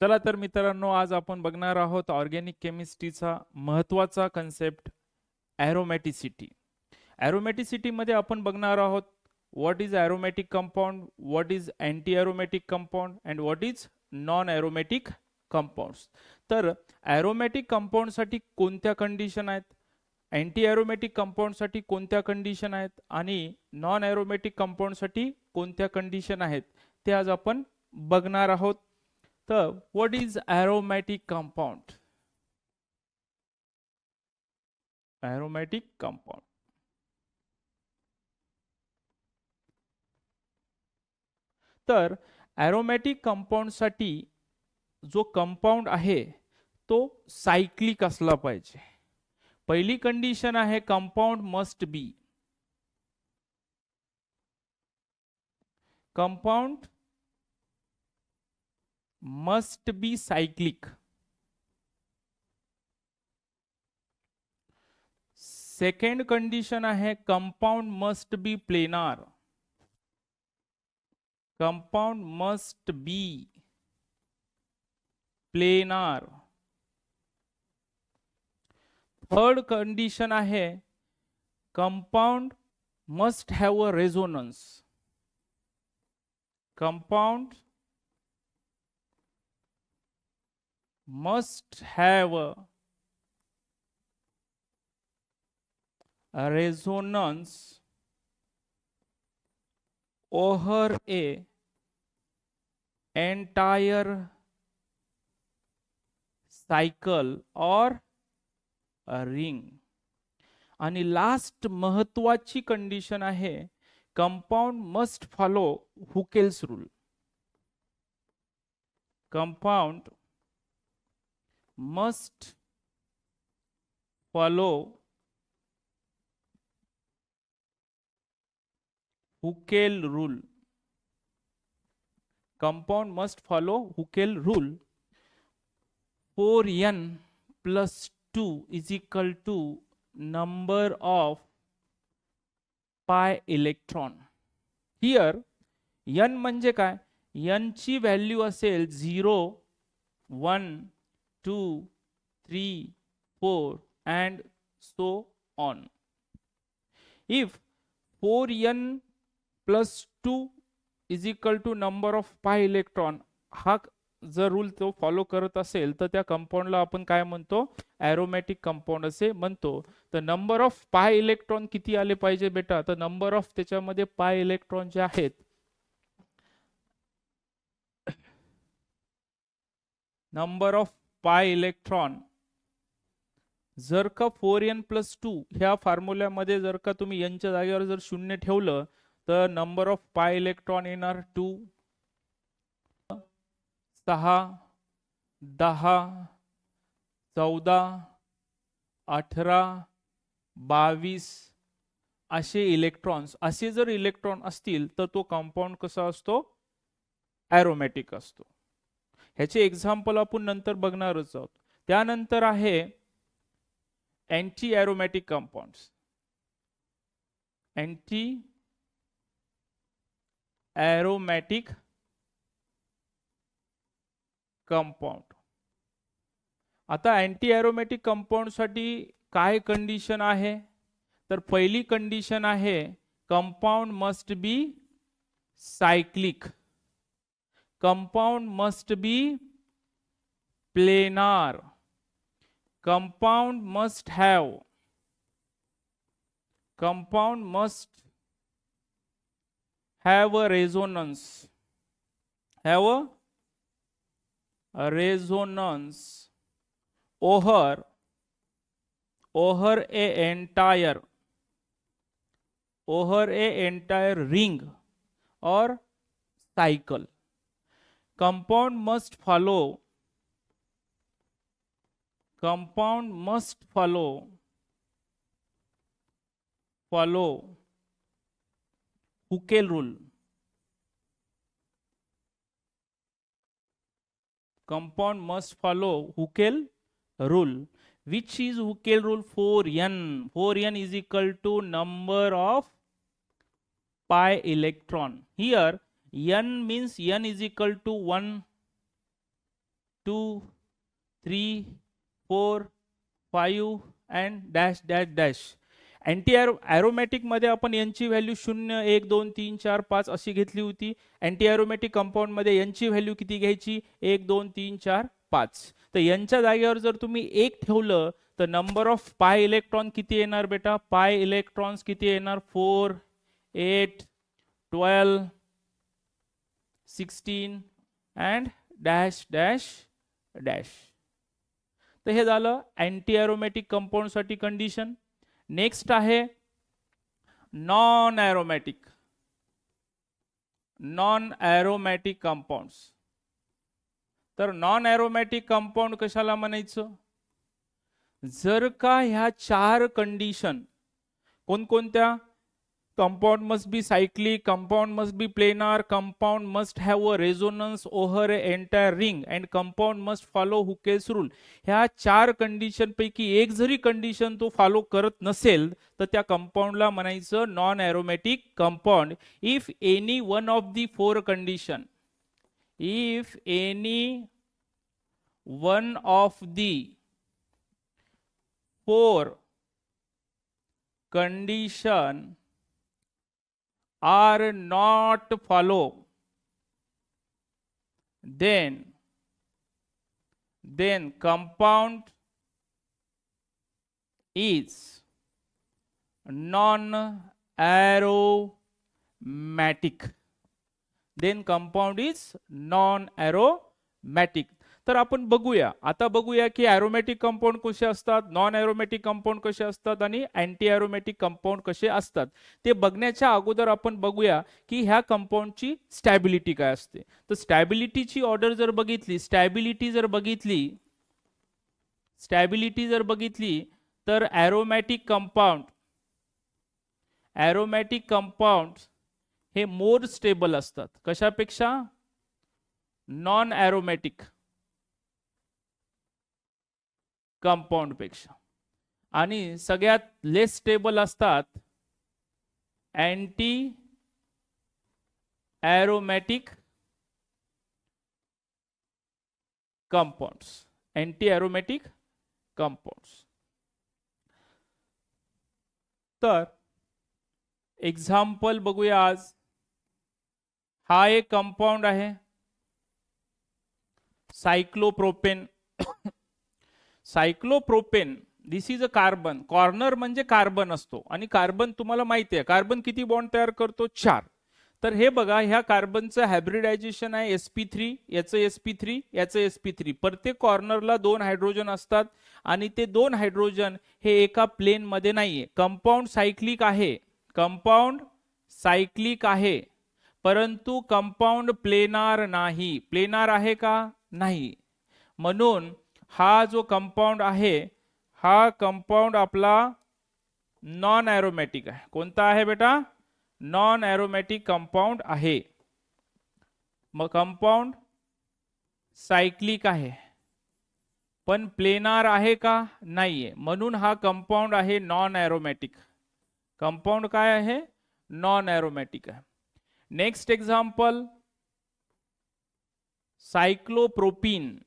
चला तर मित्रांनो, आज आपण बघणार आहोत ऑर्गॅनिक केमिस्ट्रीचा महत्त्वाचा कन्सेप्ट ॲरोमॅटिसिटी. ॲरोमॅटिसिटी मध्ये आपण बघणार आहोत what is aromatic compound, what is anti aromatic compound and what is non aromatic compounds. तर ॲरोमॅटिक कंपाऊंडसाठी कोणत्या कंडिशन आहेत, अँटी ॲरोमॅटिक कंपाऊंडसाठी कोणत्या कंडिशन आहेत आणि नॉन ॲरोमॅटिक कंपाऊंडसाठी कोणत्या कंडिशन आहेत, ते आज आपण बघणार आहोत. तर what is aromatic compound? Aromatic compound. तर aromatic compound साठी जो कंपाऊंड आहे तो सायक्लिक असला पाहिजे. पहिली कंडिशन आहे compound must be. Compound must be cyclic. Second condition आहे compound must be planar. Compound must be planar. Third condition आहे compound must have a resonance. Compound must have a resonance over a entire cycle or a ring. आणि last महत्वाची condition आहे compound must follow Huckel's rule. Compound must follow Huckel rule. Compound must follow Huckel rule. 4n plus 2 is equal to number of pi electron. Here n म्हणजे काय, n ची value असेल 0 1 2 3 4 and so on. If 4n plus 2 is equal to number of pi electron, हा जर rule तो follow करत असेल तर त्या कंपाऊंडला आपण काय म्हणतो, ॲरोमॅटिक कंपाऊंड असे म्हणतो. तर नंबर ऑफ पाय इलेक्ट्रॉन किती आले पाहिजे बेटा, तर नंबर ऑफ त्याच्यामध्ये पाय इलेक्ट्रॉन जे आहेत नंबर ऑफ पाय इलेक्ट्रॉन जर का 4n प्लस 2 ह्या फॉर्म्युल्यामध्ये जर का तुम्ही n च्या जागेवर जर 0 ठेवलं तर नंबर ऑफ पाय इलेक्ट्रॉन येणार 2 6 10 14 18 22 असे इलेक्ट्रॉन्स. असे जर इलेक्ट्रॉन असतील तर तो कंपाऊंड कसा असतो, ॲरोमॅटिक असतो. ह्याचे एक्झाम्पल आपण नंतर बघणारच आहोत. त्यानंतर आहे anti aromatic compounds. Anti aromatic compound. आता अँटी ॲरोमॅटिक कंपाऊंड साठी काय कंडिशन आहे, तर पहिली कंडिशन आहे compound must be cyclic. Compound must be planar. Compound must have a resonance. Have a resonance over a entire ring or cycle. Compound must follow Huckel rule. Compound must follow Huckel rule. Which is Huckel rule? 4n. 4n is equal to number of pi electron. Here n means n is equal to 1 2 3 4 5 and dash dash dash. Anti aromatic मध्ये आपण यांची value 0 1 2 3 4 5 अशी घेतली होती. Anti aromatic compound मध्ये यांची value किती घ्यायची? 1 2 3 4 5. तर यांच्या जागेवर जर तुम्ही 1 ठेवलं तर नंबर ऑफ पाय इलेक्ट्रॉन किती येणार बेटा? पाय इलेक्ट्रॉन्स किती येणार? 4 8 12 16 अँड डॅश डॅश डॅश. तर हे झालं अँटी ॲरोमॅटिक कंपाऊंड साठी कंडिशन. नेक्स्ट आहे non aromatic. Non aromatic compounds. तर नॉन ॲरोमॅटिक कंपाऊंड कशाला म्हणायचं? जर का ह्या 4 कंडिशन कोणकोणत्या? compound must be cyclic, compound must be planar, compound must have a resonance over an entire ring, and compound must follow Hooke's rule. ह्या 4 condition पैकी एक जरी कंडिशन तो फॉलो करत नसेल तर त्या कंपाऊंडला म्हणायचं non aromatic compound. If any one of the 4 condition, if any one of the 4 condition are not follow, then compound is non aromatic. then compound is non aromatic. तर आपण बघूया, आता बघूया की ॲरोमॅटिक कंपाऊंड कसे असतात, नॉन ॲरोमॅटिक कंपाऊंड कसे असतात आणि अँटी ॲरोमॅटिक कंपाऊंड कसे असतात. ते बघण्याच्या अगोदर आपण बघूया की ह्या कंपाऊंडची स्टॅबिलिटी काय असते. तर स्टॅबिलिटीची ऑर्डर जर बघितली, स्टॅबिलिटी जर बघितली तर ॲरोमॅटिक कंपाऊंड हे मोर स्टेबल असतात. कशापेक्षा? नॉन ॲरोमॅटिक कंपाऊंड पेक्षा. आणि सगळ्यात लेस स्टेबल असतात anti aromatic compounds. Anti aromatic compounds. तर एक्झाम्पल बघूया आज. हा एक कंपाऊंड आहे cyclopropane. Cyclopropane this is a carbon. Corner म्हणजे कार्बन असतो आणि कार्बन तुम्हाला माहिती आहे कार्बन किती बॉन्ड तयार करतो? 4. तर हे बघा, ह्या कार्बनचं हायब्रिडायझेशन आहे sp3, याचं sp3, याचं sp3. प्रत्येक कॉर्नरला 2 हायड्रोजन असतात आणि ते 2 हायड्रोजन हे एका प्लेन मध्ये नाहीये. कंपाऊंड सायक्लिक आहे परंतु कंपाऊंड प्लेनार नाही. प्लेनार आहे का? नाही. म्हणून हा जो कंपाऊंड आहे हा कंपाऊंड आपला नॉन ॲरोमॅटिक आहे. कोणता आहे बेटा? नॉन ॲरोमॅटिक कंपाऊंड आहे. मग कंपाऊंड सायक्लिक आहे पण प्लेनार आहे का? नाहीये. म्हणून हा कंपाऊंड आहे नॉन ॲरोमॅटिक. कंपाऊंड काय आहे? नॉन ॲरोमॅटिक आहे. Next example cyclopropene.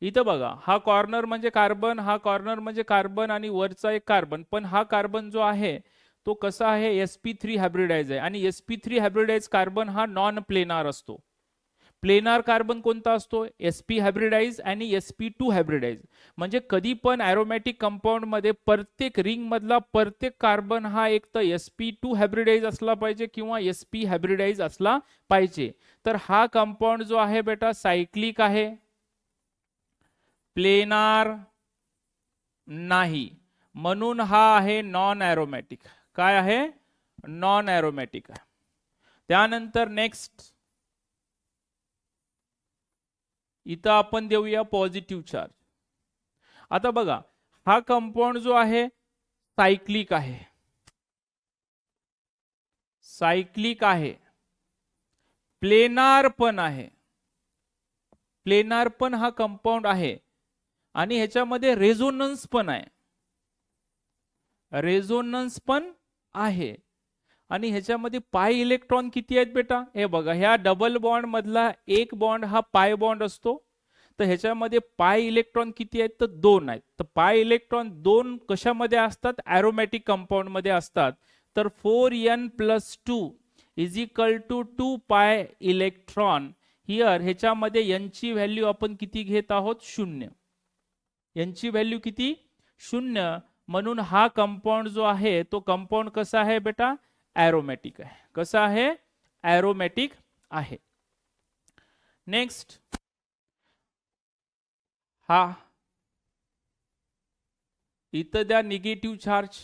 इथं बघा, हा कॉर्नर म्हणजे कार्बन, हा कॉर्नर म्हणजे कार्बन आणि वरचा एक कार्बन. पण हा कार्बन जो आहे तो कसा आहे? sp3 हायब्रिडाइज आहे आणि sp3 हायब्रिडाइज कार्बन हा नॉन प्लेनार असतो. प्लेनार कार्बन कोणता असतो? sp हायब्रिडाइज आणि sp2 हायब्रिडाइज. म्हणजे कधी पण ॲरोमॅटिक कंपाऊंड मध्ये प्रत्येक रिंग मधला प्रत्येक कार्बन हा एक तर sp2 हायब्रिडाइज असला पाहिजे किंवा sp हायब्रिडाइज असला पाहिजे. तर हा कंपाऊंड जो आहे बेटा सायक्लिक आहे, प्लेनार नाही. म्हणून हा आहे नॉन ॲरोमॅटिक. काय आहे? नॉन ॲरोमॅटिक आहे. त्यानंतर नेक्स्ट इथं आपण देऊया पॉझिटिव्ह चार्ज. आता बघा, हा कंपाऊंड जो आहे सायक्लिक आहे, प्लेनार पण हा कंपाऊंड आहे आणि ह्याच्यामध्ये रेझोनन्स पण आहे आणि ह्याच्यामध्ये पाय इलेक्ट्रॉन किती आहेत बेटा? हे बघा, ह्या डबल बॉन्ड मधला एक बॉन्ड हा पाय बॉन्ड असतो. तर ह्याच्यामध्ये पाय इलेक्ट्रॉन किती आहेत तर 2 आहेत. तर पाय इलेक्ट्रॉन 2 कशामध्ये असतात ॲरोमॅटिक कंपाऊंड मध्ये असतात. तर 4n + 2 = 2 पाय इलेक्ट्रॉन. हियर ह्याच्यामध्ये n ची व्हॅल्यू आपण किती घेत आहोत 0. n ची व्हॅल्यू किती 0. म्हणून हा कंपाऊंड जो आहे तो कंपाऊंड कसा आहे बेटा ॲरोमॅटिक आहे. कसा आहे ॲरोमॅटिक आहे. नेक्स्ट हा इथं द्या निगेटिव्ह चार्ज.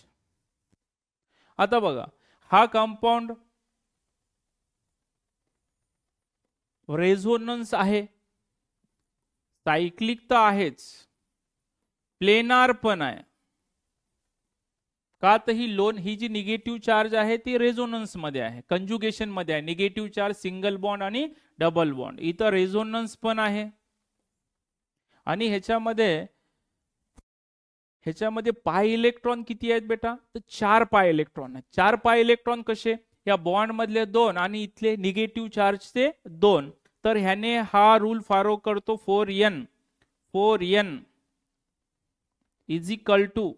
आता बघा हा कंपाऊंड रेझोनन्स आहे, सायक्लिक तर आहेच, प्लेनार पण आहे. का तर ही जी निगेटिव्ह चार्ज आहे ती रेझोनन्स मध्ये आहे, कंजुगेशन मध्ये आहे. निगेटिव्ह चार्ज सिंगल बॉन्ड आणि डबल बॉन्ड. इथं रेझोनन्स पण आहे आणि ह्याच्यामध्ये पाय इलेक्ट्रॉन किती आहेत बेटा तर 4 पाय इलेक्ट्रॉन आहेत. 4 पाय इलेक्ट्रॉन कसे या बॉन्ड मधले 2 आणि इथले निगेटिव्ह चार्जचे 2. तर ह्याने हा रूल फॉलो करतो 4n =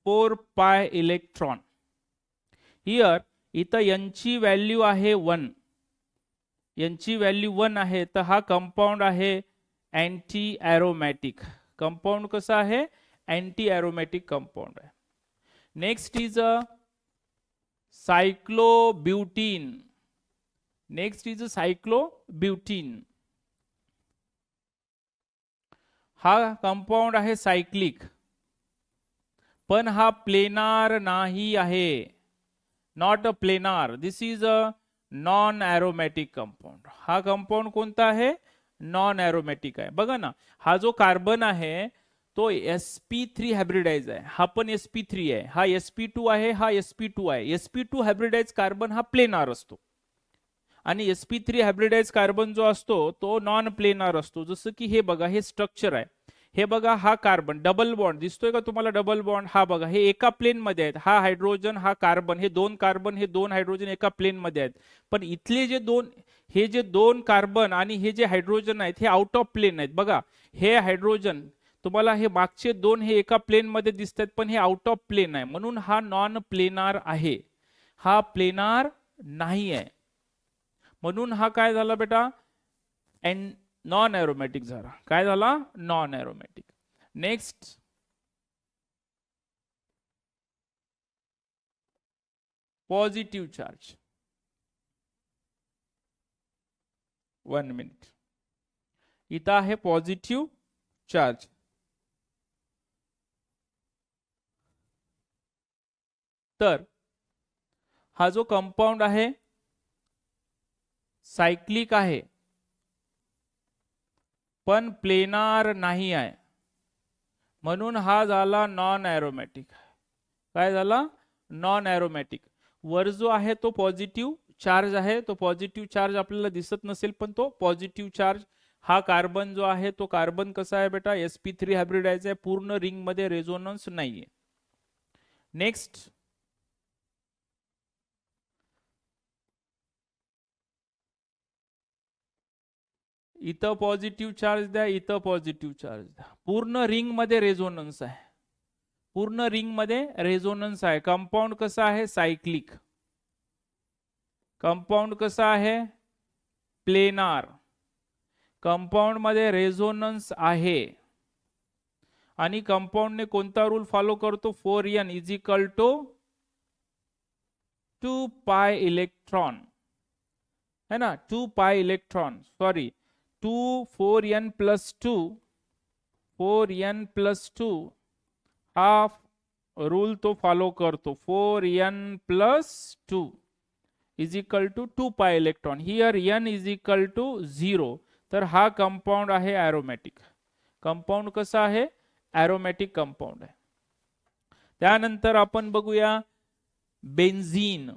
4 पाय इलेक्ट्रॉन. हियर इथं n ची व्हॅल्यू आहे 1. n ची व्हॅल्यू 1 आहे. तर हा कंपाऊंड आहे अँटी ॲरोमॅटिक. कंपाऊंड कसा आहे अँटी ॲरोमॅटिक कंपाऊंड आहे. Next is a cyclobutene. हा कंपाऊंड आहे सायक्लिक, पण हा प्लेनार नाही आहे. Not a planar. This is a non aromatic compound. हा कंपाऊंड कोणता आहे नॉन ॲरोमॅटिक आहे. बघा ना हा जो कार्बन आहे तो sp3 हायब्रिडाइज आहे. हा पण sp3 आहे. हा sp2 आहे. हा sp2 आहे. sp2 हायब्रिडाइज कार्बन हा प्लेनार असतो आणि sp3 हायब्रिडाइज कार्बन जो असतो तो नॉन प्लेनार असतो. जसं की हे बघा हे स्ट्रक्चर आहे. हे बघा हा कार्बन डबल बॉन्ड दिसतोय का तुम्हाला डबल बॉन्ड. हा बघा हे एका प्लेन मध्ये आहेत. हा हायड्रोजन हा कार्बन हे 2 कार्बन हे 2 हायड्रोजन एका प्लेन मध्ये आहेत. पण इथले जे दोन कार्बन आणि हे जे हायड्रोजन आहेत हे आउट ऑफ प्लेन आहेत. बघा हे हायड्रोजन तुम्हाला हे मागचे 2 हे एका प्लेन मध्ये दिसतात पण हे आउट ऑफ प्लेन आहे. म्हणून हा नॉन प्लेनार आहे. हा प्लेनार नाही आहे. म्हणून हा काय झाला बेटा नॉन ॲरोमॅटिक झाला. काय झाला non aromatic. Next positive charge. 1 minute. इथं आहे पॉझिटिव्ह चार्ज. तर हा जो कंपाऊंड आहे सायक्लिक आहे पण प्लेनार नाही आहे. म्हणून हा झाला नॉन ॲरोमॅटिक. काय झाला नॉन ॲरोमॅटिक. वर जो आहे तो पॉझिटिव्ह चार्ज आहे. तो पॉझिटिव्ह चार्ज आपल्याला दिसत नसेल पण तो पॉझिटिव्ह चार्ज. हा कार्बन जो आहे तो कार्बन कसा आहे बेटा sp3 हायब्रिडाइज आहे. पूर्ण रिंग मध्ये रेझोनन्स नाहीये. नेक्स्ट इथं पॉझिटिव्ह चार्ज द्या, इथं पॉझिटिव्ह चार्ज द्या. पूर्ण रिंग मध्ये रेझोनन्स आहे. पूर्ण रिंग मध्ये रेझोनन्स आहे. कंपाऊंड कसा आहे सायक्लिक. कंपाऊंड कसा आहे प्लेनार. कंपाऊंड मध्ये रेझोनन्स आहे आणि कंपाऊंडने कोणता रूल फॉलो करतो 4n = 2 पाय इलेक्ट्रॉन है ना. 2 पाय इलेक्ट्रॉन सॉरी 4n + 2 हा रूल तो फॉलो करतो. 4n + 2 = 2 पाय इलेक्ट्रॉन. Here n = 0. तर हा कंपाऊंड आहे ॲरोमॅटिक. कंपाऊंड कसा आहे ॲरोमॅटिक कंपाऊंड आहे. त्यानंतर आपण बघूया benzene.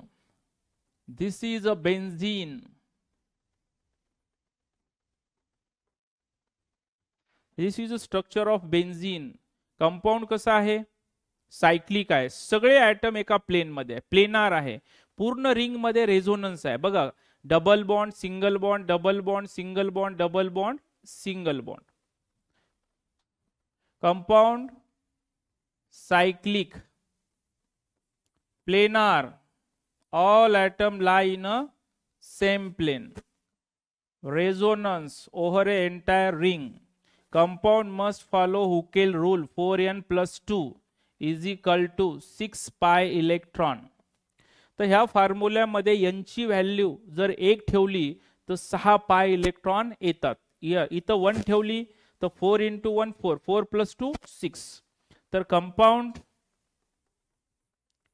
This is a benzene. This is a structure of benzene. Compound कसा आहे सायक्लिक आहे. सगळे ऍटम एका प्लेन मध्ये आहे. प्लेनार आहे. पूर्ण रिंग मध्ये रेझोनन्स आहे. बघा double bond single bond double bond single bond double bond single bond. Compound cyclic planar, all atom lie in a same plane. Resonance over a entire ring. Compound must follow Huckel rule 4n plus 2 is equal to 6 pi electron. तर ह्या फॉर्म्युल्यामध्ये n ची value जर 1 ठेवली तर 6 पाय electron येतात. इथं 1 ठेवली तर 4 × 1 4, 4 + 2 6. तर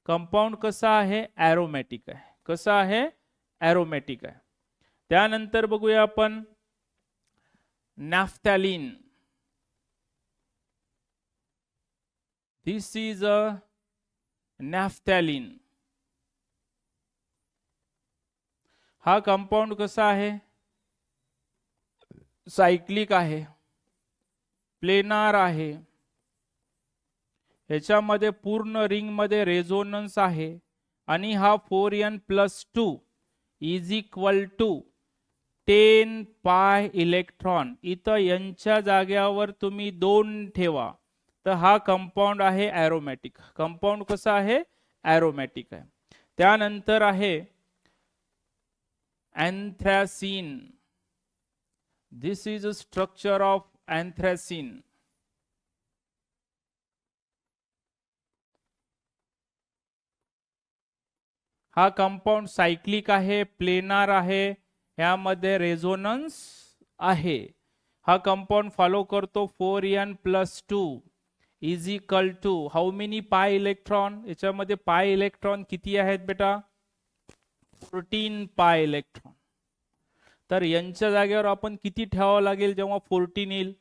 कंपाउंड कसा आहे? एरोमॅटिक आहे. कसा आहे? एरोमॅटिक आहे. त्यानंतर बघूया आपण naphthalene. This is a naphthalene. हा कंपाउंड कसा आहे? सायक्लिक आहे, प्लेनार आहे. ह्याच्यामध्ये पूर्ण रिंग मध्ये रेझोनन्स आहे आणि हा 4n + 2 इज इक्वल टू 10 पाय इलेक्ट्रॉन. इथं यांच्या जाग्यावर तुम्ही 2 ठेवा तर हा कंपाउंड आहे एरोमॅटिक. कंपाउंड कसा आहे? एरोमॅटिक आहे. त्यानंतर आहे anthracene. This is a structure of anthracene. हा कंपाउंड सायक्लिक आहे, प्लेनार आहे, ह्यामध्ये रेझोनन्स आहे. हा कंपाउंड फॉलो करतो 4n + 2 is equal to how many pi electron. याच्यामध्ये पाय इलेक्ट्रॉन किती आहेत बेटा? 14 पाय इलेक्ट्रॉन. तर यांच्या जागेवर आपण किती ठेवावं लागेल जेव्हा 14 येईल?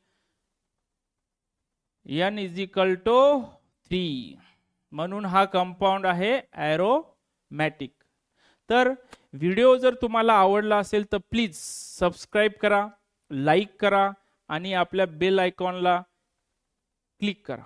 n is equal to 3. म्हणून हा कंपाउंड आहे एरोमॅटिक. तर व्हिडिओ जर तुम्हाला आवडला असेल तर प्लीज सबस्क्राईब करा, लाईक करा आणि आपल्या बेल आयकॉनला क्लिक करा.